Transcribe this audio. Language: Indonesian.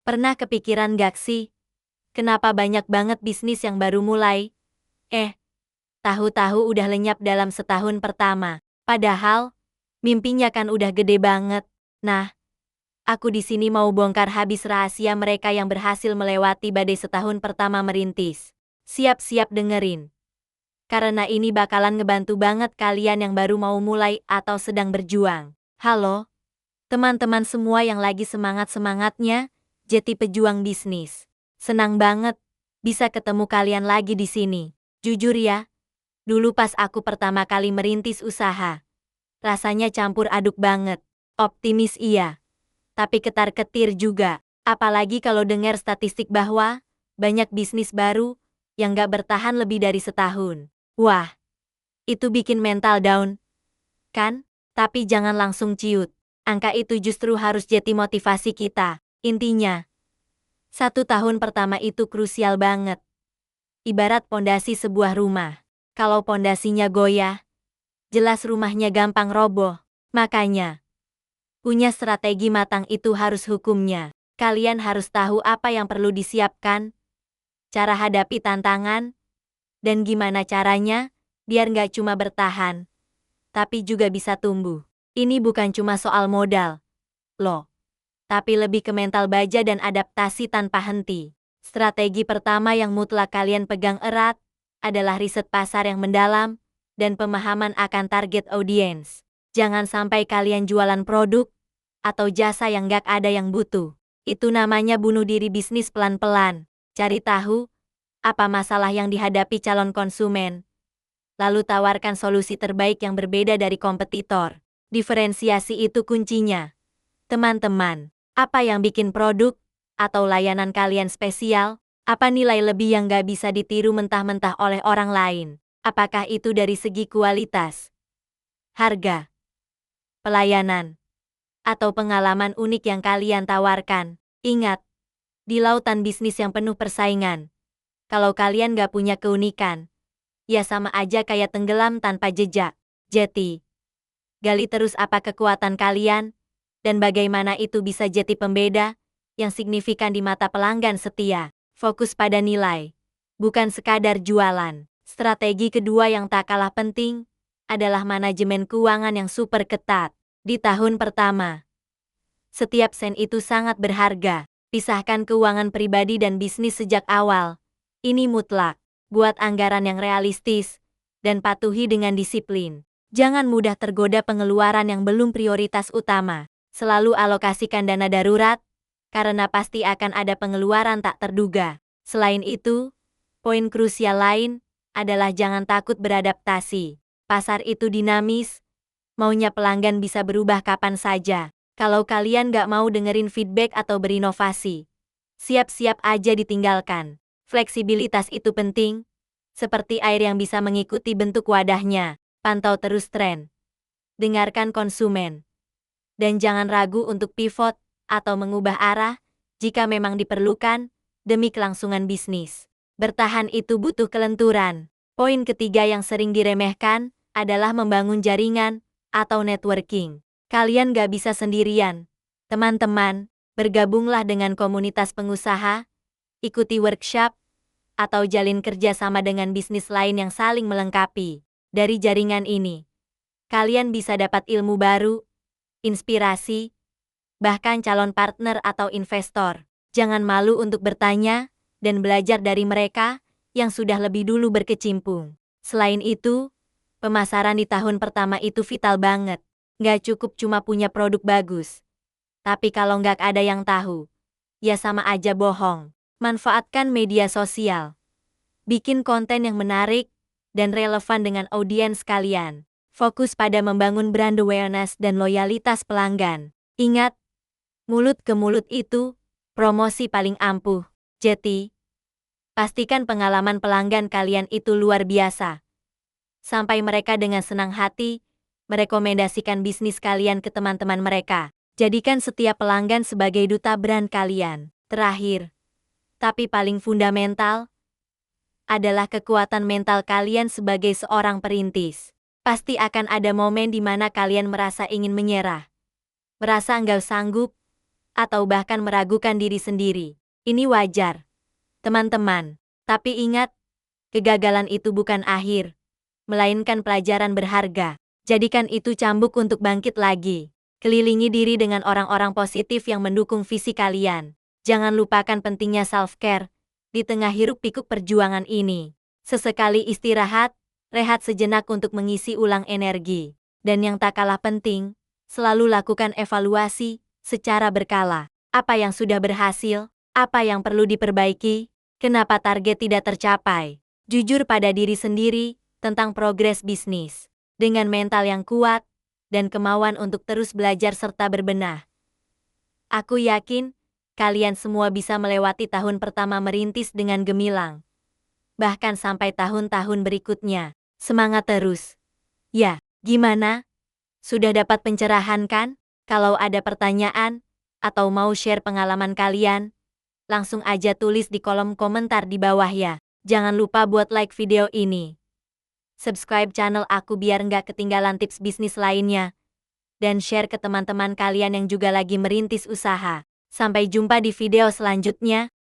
Pernah kepikiran gak sih, kenapa banyak banget bisnis yang baru mulai? Tahu-tahu udah lenyap dalam setahun pertama. Padahal, mimpinya kan udah gede banget. Nah, aku di sini mau bongkar habis rahasia mereka yang berhasil melewati badai setahun pertama merintis. Siap-siap dengerin. Karena ini bakalan ngebantu banget kalian yang baru mau mulai atau sedang berjuang. Halo, teman-teman semua yang lagi semangat-semangatnya jadi pejuang bisnis. Senang banget bisa ketemu kalian lagi di sini. Jujur ya, dulu pas aku pertama kali merintis usaha, rasanya campur aduk banget. Optimis iya, tapi ketar-ketir juga. Apalagi kalau dengar statistik bahwa banyak bisnis baru yang gak bertahan lebih dari setahun. Wah, itu bikin mental down, kan? Tapi jangan langsung ciut. Angka itu justru harus jadi motivasi kita. Intinya, 1 tahun pertama itu krusial banget. Ibarat pondasi sebuah rumah. Kalau pondasinya goyah, jelas rumahnya gampang roboh. Makanya, punya strategi matang itu harus hukumnya. Kalian harus tahu apa yang perlu disiapkan, cara hadapi tantangan, dan gimana caranya biar nggak cuma bertahan, tapi juga bisa tumbuh. Ini bukan cuma soal modal, loh. Tapi lebih ke mental baja dan adaptasi tanpa henti. Strategi pertama yang mutlak kalian pegang erat adalah riset pasar yang mendalam dan pemahaman akan target audience. Jangan sampai kalian jualan produk atau jasa yang gak ada yang butuh. Itu namanya bunuh diri bisnis pelan-pelan. Cari tahu apa masalah yang dihadapi calon konsumen, lalu tawarkan solusi terbaik yang berbeda dari kompetitor. Diferensiasi itu kuncinya. Teman-teman, apa yang bikin produk atau layanan kalian spesial? Apa nilai lebih yang gak bisa ditiru mentah-mentah oleh orang lain? Apakah itu dari segi kualitas, harga, pelayanan, atau pengalaman unik yang kalian tawarkan? Ingat, di lautan bisnis yang penuh persaingan, kalau kalian gak punya keunikan, ya sama aja kayak tenggelam tanpa jejak. Jadi, gali terus apa kekuatan kalian, dan bagaimana itu bisa jadi pembeda yang signifikan di mata pelanggan setia. Fokus pada nilai, bukan sekadar jualan. Strategi kedua yang tak kalah penting adalah manajemen keuangan yang super ketat. Di tahun pertama, setiap sen itu sangat berharga. Pisahkan keuangan pribadi dan bisnis sejak awal. Ini mutlak. Buat anggaran yang realistis dan patuhi dengan disiplin. Jangan mudah tergoda pengeluaran yang belum prioritas utama. Selalu alokasikan dana darurat, karena pasti akan ada pengeluaran tak terduga. Selain itu, poin krusial lain adalah jangan takut beradaptasi. Pasar itu dinamis, maunya pelanggan bisa berubah kapan saja. Kalau kalian gak mau dengerin feedback atau berinovasi, siap-siap aja ditinggalkan. Fleksibilitas itu penting, seperti air yang bisa mengikuti bentuk wadahnya. Pantau terus tren, dengarkan konsumen, dan jangan ragu untuk pivot atau mengubah arah jika memang diperlukan demi kelangsungan bisnis. Bertahan itu butuh kelenturan. Poin ketiga yang sering diremehkan adalah membangun jaringan atau networking. Kalian gak bisa sendirian. Teman-teman, bergabunglah dengan komunitas pengusaha, ikuti workshop, atau jalin kerjasama dengan bisnis lain yang saling melengkapi. Dari jaringan ini, kalian bisa dapat ilmu baru, inspirasi, bahkan calon partner atau investor. Jangan malu untuk bertanya dan belajar dari mereka yang sudah lebih dulu berkecimpung. Selain itu, pemasaran di tahun pertama itu vital banget. Nggak cukup cuma punya produk bagus. Tapi kalau nggak ada yang tahu, ya sama aja bohong. Manfaatkan media sosial. Bikin konten yang menarik dan relevan dengan audiens kalian. Fokus pada membangun brand awareness dan loyalitas pelanggan. Ingat, mulut ke mulut itu promosi paling ampuh. Jadi, pastikan pengalaman pelanggan kalian itu luar biasa. Sampai mereka dengan senang hati merekomendasikan bisnis kalian ke teman-teman mereka. Jadikan setiap pelanggan sebagai duta brand kalian. Terakhir, tapi paling fundamental, adalah kekuatan mental kalian sebagai seorang perintis. Pasti akan ada momen di mana kalian merasa ingin menyerah. Merasa nggak sanggup, atau bahkan meragukan diri sendiri. Ini wajar, teman-teman. Tapi ingat, kegagalan itu bukan akhir, melainkan pelajaran berharga. Jadikan itu cambuk untuk bangkit lagi. Kelilingi diri dengan orang-orang positif yang mendukung visi kalian. Jangan lupakan pentingnya self-care di tengah hiruk-pikuk perjuangan ini. Sesekali istirahat, rehat sejenak untuk mengisi ulang energi. Dan yang tak kalah penting, selalu lakukan evaluasi secara berkala. Apa yang sudah berhasil? Apa yang perlu diperbaiki? Kenapa target tidak tercapai? Jujur pada diri sendiri tentang progres bisnis. Dengan mental yang kuat dan kemauan untuk terus belajar serta berbenah, aku yakin kalian semua bisa melewati tahun pertama merintis dengan gemilang. Bahkan sampai tahun-tahun berikutnya. Semangat terus. Ya, gimana? Sudah dapat pencerahan kan? Kalau ada pertanyaan atau mau share pengalaman kalian, langsung aja tulis di kolom komentar di bawah ya. Jangan lupa buat like video ini. Subscribe channel aku biar nggak ketinggalan tips bisnis lainnya. Dan share ke teman-teman kalian yang juga lagi merintis usaha. Sampai jumpa di video selanjutnya.